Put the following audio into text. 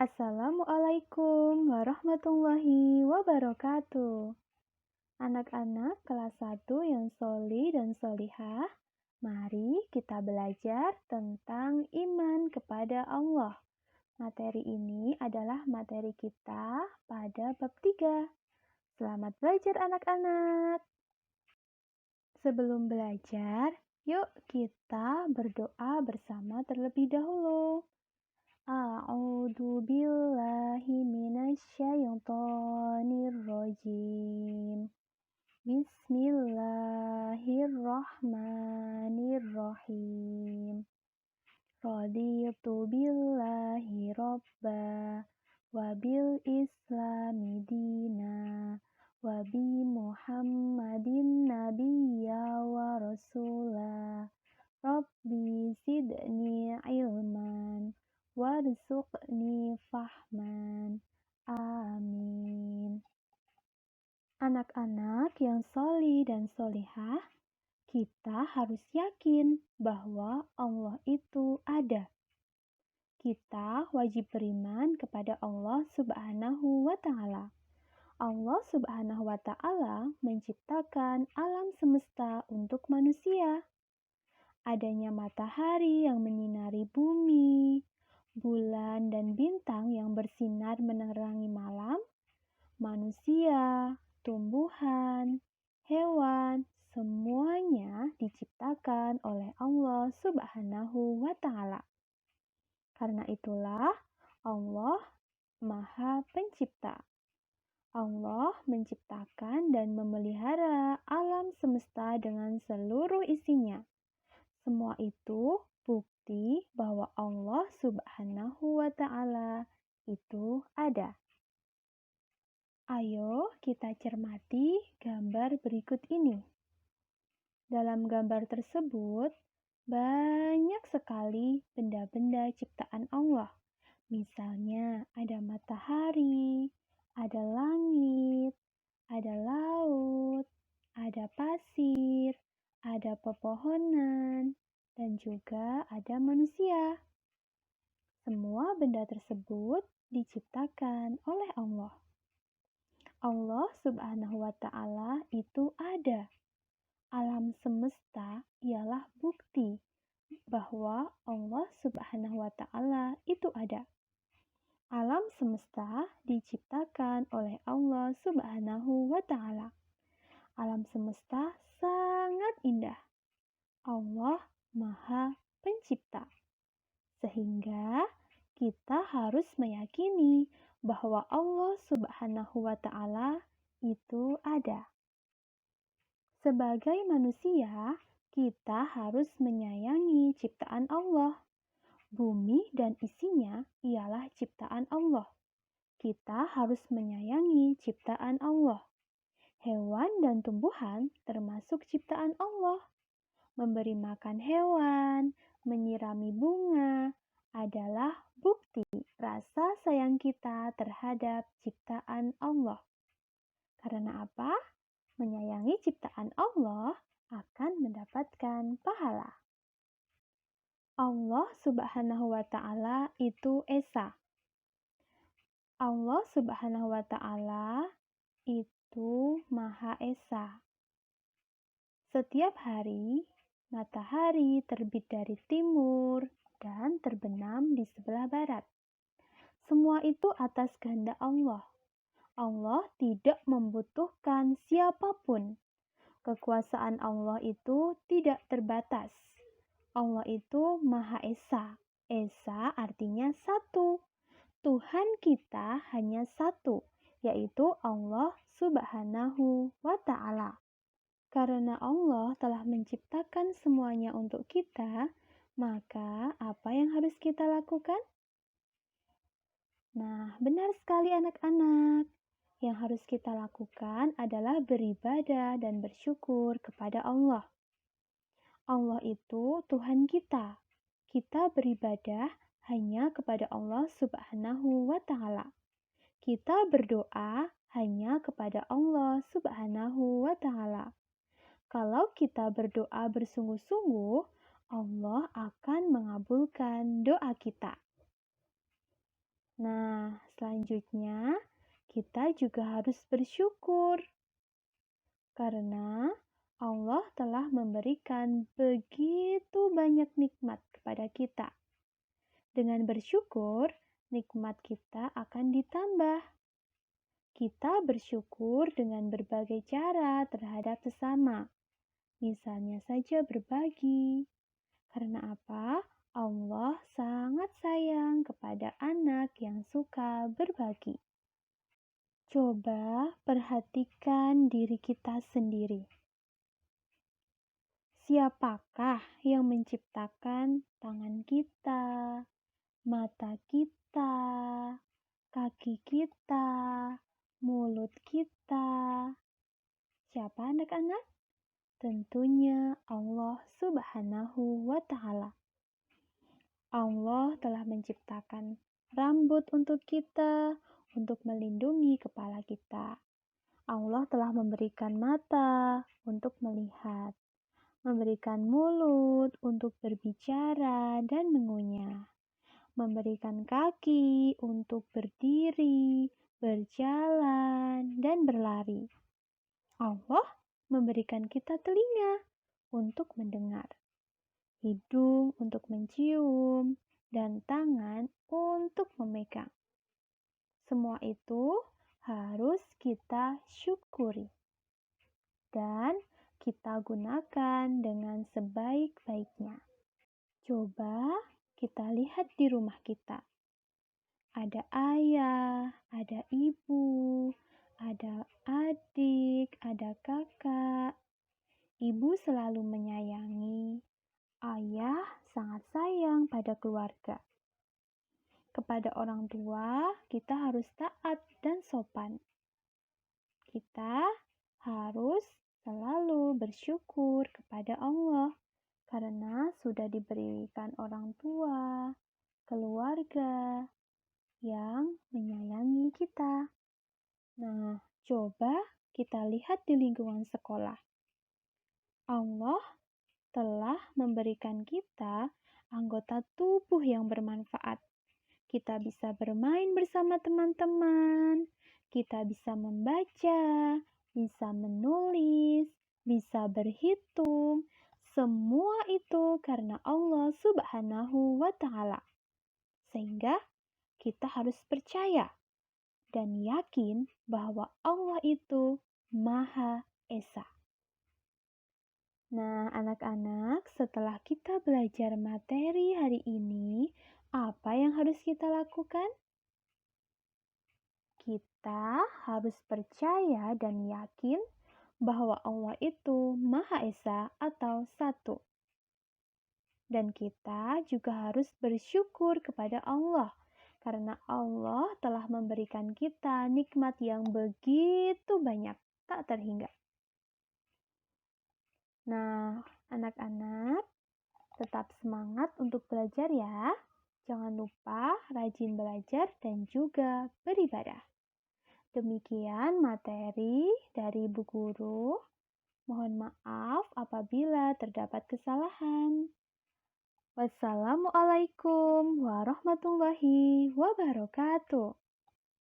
Assalamualaikum warahmatullahi wabarakatuh. Anak-anak kelas 1 yang soli dan solihah, mari kita belajar tentang iman kepada Allah. Materi ini adalah materi kita pada bab 3. Selamat belajar anak-anak. Sebelum belajar, yuk kita berdoa bersama terlebih dahulu. A'udzu billahi minasyaitonir rajim. Bismillahirrahmanirrahim. Raditu billahi robba wa bil islami dina wa bi Muhammadin nabiyya wa rasula. Rabbi zidni ilman warzuqni fahman. Amin. Anak-anak yang soli dan solihah, kita harus yakin bahwa Allah itu ada. Kita wajib beriman kepada Allah Subhanahu wa Ta'ala. Allah Subhanahu wa Ta'ala menciptakan alam semesta untuk manusia. Adanya matahari yang menyinari bumi, bulan dan bintang yang bersinar menerangi malam, manusia, tumbuhan, hewan, semuanya diciptakan oleh Allah Subhanahu wa Ta'ala. Karena itulah Allah Maha Pencipta. Allah menciptakan dan memelihara alam semesta dengan seluruh isinya. Semua itu bukti bahwa Allah Subhanahu wa Ta'ala itu ada. Ayo kita cermati gambar berikut ini. Dalam gambar tersebut, banyak sekali benda-benda ciptaan Allah. Misalnya ada matahari, ada langit, ada laut, ada pasir, ada pepohonan, dan juga ada manusia. Semua benda tersebut diciptakan oleh Allah. Allah Subhanahu wa Ta'ala itu ada. Alam semesta ialah bukti bahwa Allah Subhanahu wa Ta'ala itu ada. Alam semesta diciptakan oleh Allah Subhanahu wa Ta'ala. Alam semesta sangat indah. Allah Maha Pencipta. Sehingga kita harus meyakini bahwa Allah Subhanahu wa Ta'ala itu ada. Sebagai manusia, kita harus menyayangi ciptaan Allah. Bumi dan isinya ialah ciptaan Allah. Kita harus menyayangi ciptaan Allah. Hewan dan tumbuhan termasuk ciptaan Allah. Memberi makan hewan, menyirami bunga, adalah bukti rasa sayang kita terhadap ciptaan Allah. Karena apa? Menyayangi ciptaan Allah akan mendapatkan pahala. Allah Subhanahu wa Ta'ala itu Esa. Allah Subhanahu wa Ta'ala itu Maha Esa. Setiap hari, matahari terbit dari timur dan terbenam di sebelah barat. Semua itu atas kehendak Allah. Allah tidak membutuhkan siapapun. Kekuasaan Allah itu tidak terbatas. Allah itu Maha Esa. Esa artinya satu. Tuhan kita hanya satu, yaitu Allah Subhanahu wa Ta'ala. Karena Allah telah menciptakan semuanya untuk kita, maka apa yang harus kita lakukan? Nah, benar sekali anak-anak. Yang harus kita lakukan adalah beribadah dan bersyukur kepada Allah. Allah itu Tuhan kita. Kita beribadah hanya kepada Allah Subhanahu wa Ta'ala. Kita berdoa hanya kepada Allah Subhanahu wa Ta'ala. Kalau kita berdoa bersungguh-sungguh, Allah akan mengabulkan doa kita. Nah, selanjutnya kita juga harus bersyukur karena Allah telah memberikan begitu banyak nikmat kepada kita. Dengan bersyukur, nikmat kita akan ditambah. Kita bersyukur dengan berbagai cara terhadap sesama. Misalnya saja berbagi. Karena apa? Allah sangat sayang kepada anak yang suka berbagi. Coba perhatikan diri kita sendiri. Siapakah yang menciptakan tangan kita, mata kita, kaki kita, mulut kita? Siapa anak-anak? Tentunya Allah Subhanahu wa Ta'ala. Allah telah menciptakan rambut untuk kita, untuk melindungi kepala kita. Allah telah memberikan mata untuk melihat, memberikan mulut untuk berbicara dan mengunyah, memberikan kaki untuk berdiri, berjalan, dan berlari. Allah memberikan kita telinga untuk mendengar, hidung untuk mencium, dan tangan untuk memegang. Semua itu harus kita syukuri dan kita gunakan dengan sebaik-baiknya. Coba kita lihat di rumah kita. Ada ayah, ada ibu, ada adik, ada kakak. Ibu selalu menyayangi. Ayah sangat sayang pada keluarga. Kepada orang tua, kita harus taat dan sopan. Kita harus selalu bersyukur kepada Allah karena sudah diberikan orang tua, keluarga yang menyayangi kita. Nah, coba kita lihat di lingkungan sekolah. Allah telah memberikan kita anggota tubuh yang bermanfaat. Kita bisa bermain bersama teman-teman, kita bisa membaca, bisa menulis, bisa berhitung. Semua itu karena Allah Subhanahu wa Ta'ala. Sehingga kita harus percaya dan yakin bahwa Allah itu Maha Esa. Nah, anak-anak, setelah kita belajar materi hari ini, apa yang harus kita lakukan? Kita harus percaya dan yakin bahwa Allah itu Maha Esa atau satu. Dan kita juga harus bersyukur kepada Allah karena Allah telah memberikan kita nikmat yang begitu banyak, tak terhingga. Nah, anak-anak, tetap semangat untuk belajar ya. Jangan lupa rajin belajar dan juga beribadah. Demikian materi dari Bu Guru. Mohon maaf apabila terdapat kesalahan. Wassalamualaikum warahmatullahi wabarakatuh.